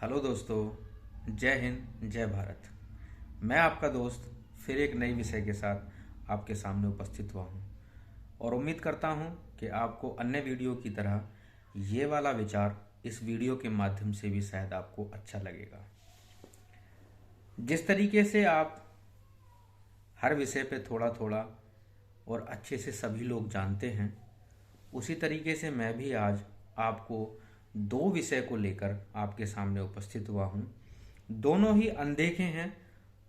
Hello दोस्तों, जय हिंद जय भारत। मैं आपका दोस्त फिर एक नई विषय के साथ आपके सामने उपस्थित हुआ हूँ और उम्मीद करता हूँ कि आपको अन्य वीडियो की तरह ये वाला विचार इस वीडियो के माध्यम से भी शायद आपको अच्छा लगेगा। जिस तरीके से आप हर विषय पे थोड़ा थोड़ा और अच्छे से सभी लोग जानते हैं, उसी तरीके से मैं भी आज आपको दो विषय को लेकर आपके सामने उपस्थित हुआ हूँ। दोनों ही अनदेखे हैं,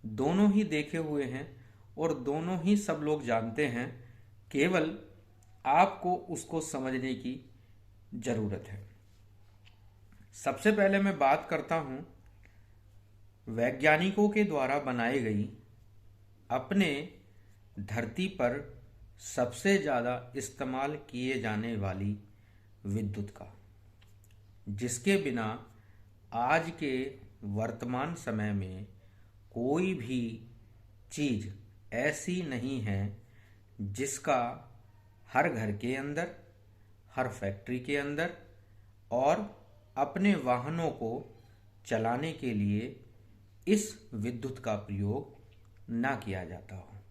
दोनों ही देखे हुए हैं और दोनों ही सब लोग जानते हैं। केवल आपको उसको समझने की ज़रूरत है। सबसे पहले मैं बात करता हूँ वैज्ञानिकों के द्वारा बनाई गई अपने धरती पर सबसे ज़्यादा इस्तेमाल किए जाने वाली विद्युत का, जिसके बिना आज के वर्तमान समय में कोई भी चीज़ ऐसी नहीं है जिसका हर घर के अंदर, हर फैक्ट्री के अंदर और अपने वाहनों को चलाने के लिए इस विद्युत का प्रयोग ना किया जाता हो।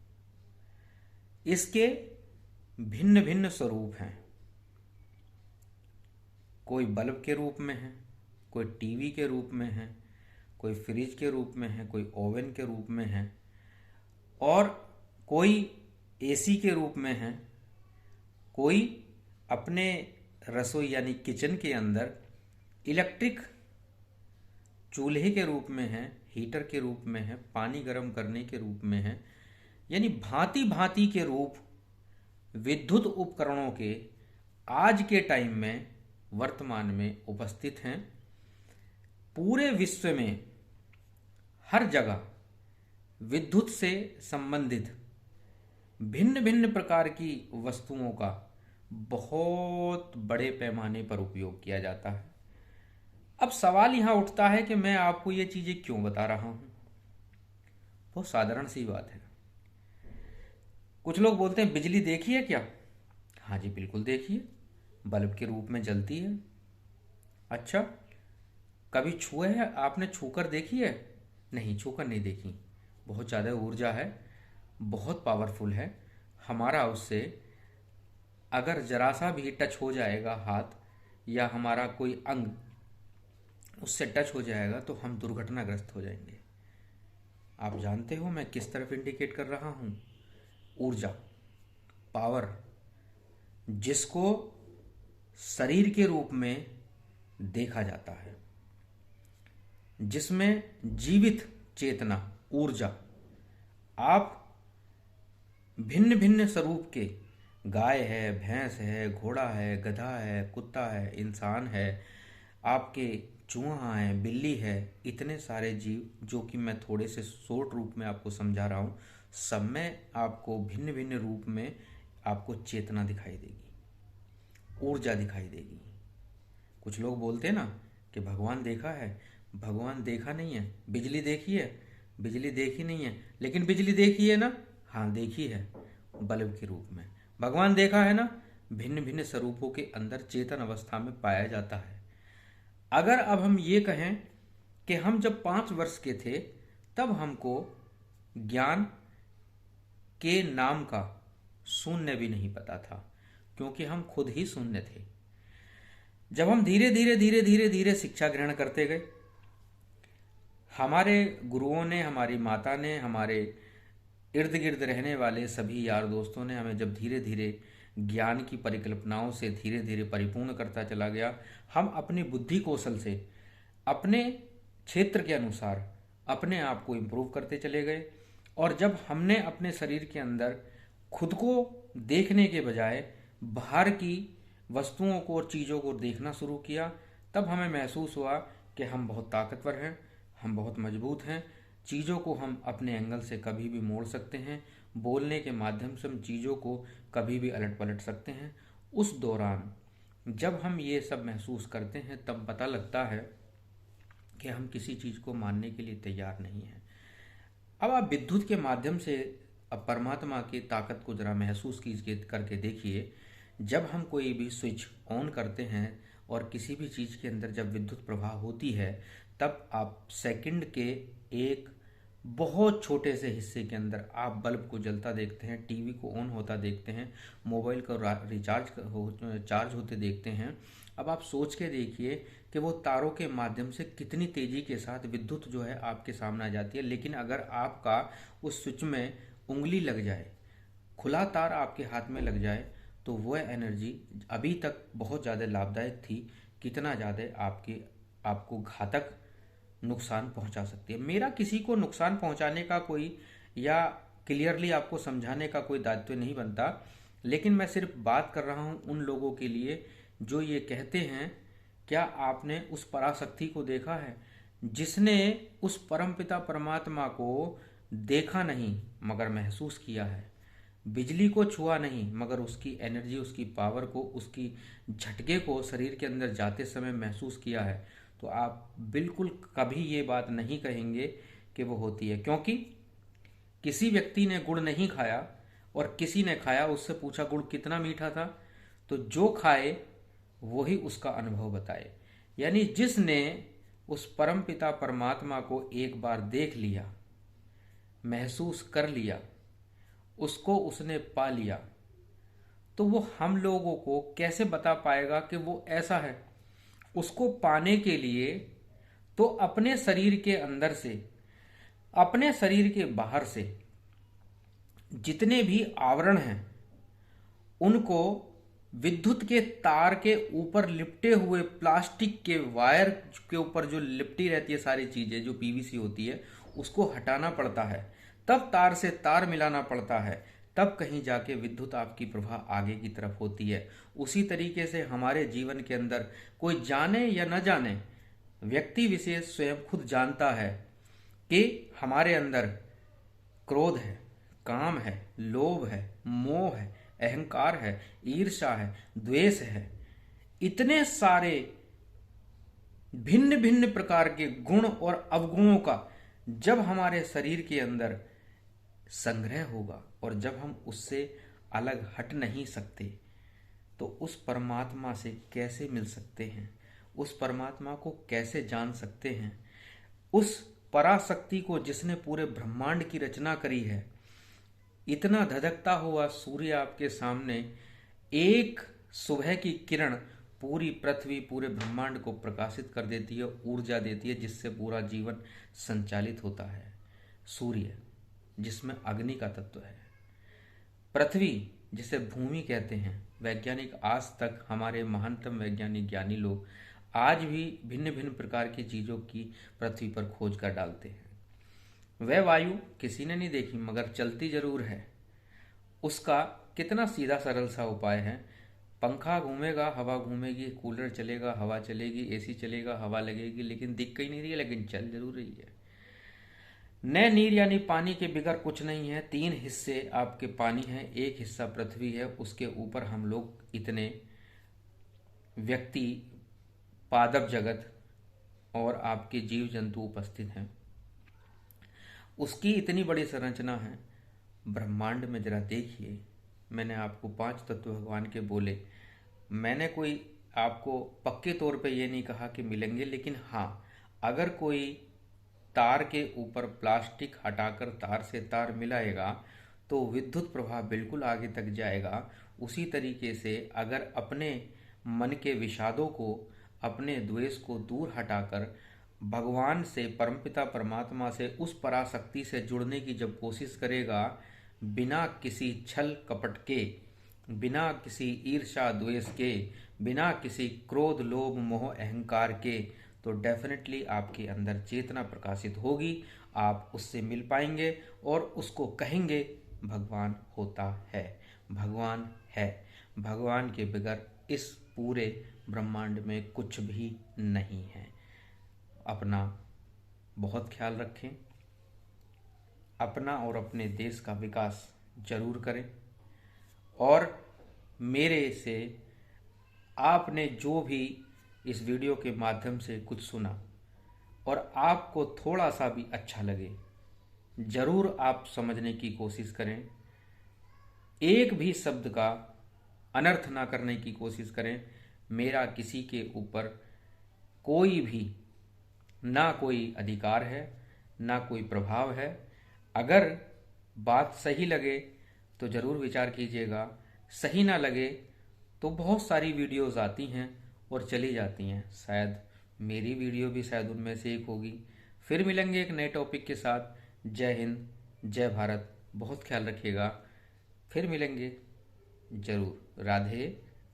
इसके भिन्न भिन्न स्वरूप हैं। कोई बल्ब के रूप में है, कोई टीवी के रूप में है, कोई फ्रिज के रूप में है, कोई ओवन के रूप में है और कोई एसी के रूप में है, कोई अपने रसोई यानी किचन के अंदर इलेक्ट्रिक चूल्हे के रूप में है, हीटर के रूप में है, पानी गर्म करने के रूप में है। यानी भांति भांति के रूप विद्युत उपकरणों के आज के टाइम में वर्तमान में उपस्थित हैं। पूरे विश्व में हर जगह विद्युत से संबंधित भिन्न भिन्न प्रकार की वस्तुओं का बहुत बड़े पैमाने पर उपयोग किया जाता है। अब सवाल यहाँ उठता है कि मैं आपको ये चीज़ें क्यों बता रहा हूँ। बहुत साधारण सी बात है। कुछ लोग बोलते हैं बिजली देखी है क्या? हाँ जी, बिल्कुल देखी है, बल्ब के रूप में जलती है। अच्छा, कभी छुए है आपने? छूकर देखी है? नहीं, छूकर नहीं देखी। बहुत ज़्यादा ऊर्जा है, बहुत पावरफुल है। हमारा उससे अगर जरा सा भी टच हो जाएगा हाथ या हमारा कोई अंग उससे टच हो जाएगा तो हम दुर्घटनाग्रस्त हो जाएंगे। आप जानते हो मैं किस तरफ इंडिकेट कर रहा हूँ? ऊर्जा, पावर, जिसको शरीर के रूप में देखा जाता है, जिसमें जीवित चेतना, ऊर्जा, आप भिन्न भिन्न स्वरूप के गाय है, भैंस है, घोड़ा है, गधा है, कुत्ता है, इंसान है, आपके चूहा है, बिल्ली है, इतने सारे जीव जो कि मैं थोड़े से शॉर्ट रूप में आपको समझा रहा हूँ। सब में आपको भिन्न भिन्न रूप में आपको चेतना दिखाई देगी, ऊर्जा दिखाई देगी। कुछ लोग बोलते हैं ना कि भगवान देखा है। भगवान देखा नहीं है। बिजली देखी है? बिजली देखी नहीं है, लेकिन बिजली देखी है ना? हाँ, देखी है, बल्ब के रूप में। भगवान देखा है ना? भिन्न भिन्न स्वरूपों के अंदर चेतन अवस्था में पाया जाता है। अगर अब हम ये कहें कि हम जब 5 वर्ष के थे तब हमको ज्ञान के नाम का शून्य भी नहीं पता था, क्योंकि हम खुद ही शून्य थे। जब हम धीरे धीरे धीरे धीरे धीरे शिक्षा ग्रहण करते गए, हमारे गुरुओं ने, हमारी माता ने, हमारे इर्द गिर्द रहने वाले सभी यार दोस्तों ने हमें जब धीरे धीरे ज्ञान की परिकल्पनाओं से धीरे धीरे परिपूर्ण करता चला गया, हम अपनी बुद्धि कौशल से अपने क्षेत्र के अनुसार अपने आप को इम्प्रूव करते चले गए। और जब हमने अपने शरीर के अंदर खुद को देखने के बजाय बाहर की वस्तुओं को और चीज़ों को देखना शुरू किया, तब हमें महसूस हुआ कि हम बहुत ताकतवर हैं, हम बहुत मजबूत हैं। चीज़ों को हम अपने एंगल से कभी भी मोड़ सकते हैं, बोलने के माध्यम से हम चीज़ों को कभी भी अलट पलट सकते हैं। उस दौरान जब हम ये सब महसूस करते हैं तब पता लगता है कि हम किसी चीज़ को मानने के लिए तैयार नहीं हैं। अब आप विद्युत के माध्यम से अब परमात्मा की ताकत को ज़रा महसूस कीजिए, करके देखिए। जब हम कोई भी स्विच ऑन करते हैं और किसी भी चीज़ के अंदर जब विद्युत प्रवाह होती है तब आप सेकंड के एक बहुत छोटे से हिस्से के अंदर आप बल्ब को जलता देखते हैं, टीवी को ऑन होता देखते हैं, मोबाइल को चार्ज होते देखते हैं। अब आप सोच के देखिए कि वो तारों के माध्यम से कितनी तेजी के साथ विद्युत जो है आपके सामने आ जाती है। लेकिन अगर आपका उस स्विच में उंगली लग जाए, खुला तार आपके हाथ में लग जाए, तो वह एनर्जी अभी तक बहुत ज़्यादा लाभदायक थी, कितना ज़्यादा आपको घातक नुकसान पहुंचा सकती है। मेरा किसी को नुकसान पहुंचाने का कोई या क्लियरली आपको समझाने का कोई दायित्व नहीं बनता, लेकिन मैं सिर्फ बात कर रहा हूं उन लोगों के लिए जो ये कहते हैं, क्या आपने उस पराशक्ति को देखा है जिसने उस परमपिता परमात्मा को देखा नहीं मगर महसूस किया है, बिजली को छुआ नहीं मगर उसकी एनर्जी, उसकी पावर को, उसकी झटके को शरीर के अंदर जाते समय महसूस किया है, तो आप बिल्कुल कभी ये बात नहीं कहेंगे कि वो होती है। क्योंकि किसी व्यक्ति ने गुड़ नहीं खाया और किसी ने खाया, उससे पूछा गुड़ कितना मीठा था, तो जो खाए वही उसका अनुभव बताए। यानी जिसने उस परमपिता परमात्मा को एक बार देख लिया, महसूस कर लिया, उसको उसने पा लिया, तो वो हम लोगों को कैसे बता पाएगा कि वो ऐसा है। उसको पाने के लिए तो अपने शरीर के अंदर से, अपने शरीर के बाहर से जितने भी आवरण हैं उनको विद्युत के तार के ऊपर लिपटे हुए प्लास्टिक के वायर के ऊपर जो लिपटी रहती है सारी चीजें, जो पीवीसी होती है, उसको हटाना पड़ता है, तब तार से तार मिलाना पड़ता है, तब कहीं जाके विद्युत आपकी प्रवाह आगे की तरफ होती है। उसी तरीके से हमारे जीवन के अंदर कोई जाने या न जाने, व्यक्ति विशेष स्वयं खुद जानता है कि हमारे अंदर क्रोध है, काम है, लोभ है, मोह है, अहंकार है, ईर्ष्या है, द्वेष है। इतने सारे भिन्न भिन्न प्रकार के गुण और अवगुणों का जब हमारे शरीर के अंदर संग्रह होगा और जब हम उससे अलग हट नहीं सकते, तो उस परमात्मा से कैसे मिल सकते हैं, उस परमात्मा को कैसे जान सकते हैं, उस पराशक्ति को जिसने पूरे ब्रह्मांड की रचना करी है। इतना धधकता हुआ सूर्य आपके सामने, एक सुबह की किरण पूरी पृथ्वी, पूरे ब्रह्मांड को प्रकाशित कर देती है, ऊर्जा देती है, जिससे पूरा जीवन संचालित होता है। सूर्य जिसमें अग्नि का तत्व है, पृथ्वी जिसे भूमि कहते हैं। वैज्ञानिक आज तक, हमारे महानतम वैज्ञानिक ज्ञानी लोग आज भी भिन्न भिन्न प्रकार की चीज़ों की पृथ्वी पर खोज कर डालते हैं। वह वायु किसी ने नहीं देखी मगर चलती जरूर है। उसका कितना सीधा सरल सा उपाय है, पंखा घूमेगा हवा घूमेगी, कूलर चलेगा हवा चलेगी, एसी चलेगा हवा लगेगी, लेकिन दिख कहीं नहीं रही है, लेकिन चल जरूर रही है। न नीर यानी पानी के बिगर कुछ नहीं है। 3 हिस्से आपके पानी हैं, एक हिस्सा पृथ्वी है, उसके ऊपर हम लोग इतने व्यक्ति, पादप जगत और आपके जीव जंतु उपस्थित हैं। उसकी इतनी बड़ी संरचना है ब्रह्मांड में। जरा देखिए, मैंने आपको 5 तत्व भगवान के बोले, मैंने कोई आपको पक्के तौर पे ये नहीं कहा कि मिलेंगे, लेकिन हाँ, अगर कोई तार के ऊपर प्लास्टिक हटाकर तार से तार मिलाएगा तो विद्युत प्रवाह बिल्कुल आगे तक जाएगा। उसी तरीके से अगर अपने मन के विषादों को, अपने द्वेष को दूर हटाकर भगवान से, परमपिता परमात्मा से, उस पराशक्ति से जुड़ने की जब कोशिश करेगा, बिना किसी छल कपट के, बिना किसी ईर्ष्या द्वेष के, बिना किसी क्रोध लोभ मोह अहंकार के, तो डेफिनेटली आपके अंदर चेतना प्रकाशित होगी। आप उससे मिल पाएंगे और उसको कहेंगे भगवान होता है, भगवान है। भगवान के बगैर इस पूरे ब्रह्मांड में कुछ भी नहीं है। अपना बहुत ख्याल रखें, अपना और अपने देश का विकास जरूर करें। और मेरे से आपने जो भी इस वीडियो के माध्यम से कुछ सुना और आपको थोड़ा सा भी अच्छा लगे, जरूर आप समझने की कोशिश करें। एक भी शब्द का अनर्थ ना करने की कोशिश करें। मेरा किसी के ऊपर कोई भी ना कोई अधिकार है, ना कोई प्रभाव है। अगर बात सही लगे तो ज़रूर विचार कीजिएगा, सही ना लगे तो बहुत सारी वीडियोस आती हैं और चली जाती हैं, शायद मेरी वीडियो भी शायद उनमें से एक होगी। फिर मिलेंगे एक नए टॉपिक के साथ। जय हिंद, जय भारत, बहुत ख्याल रखिएगा। फिर मिलेंगे ज़रूर। राधे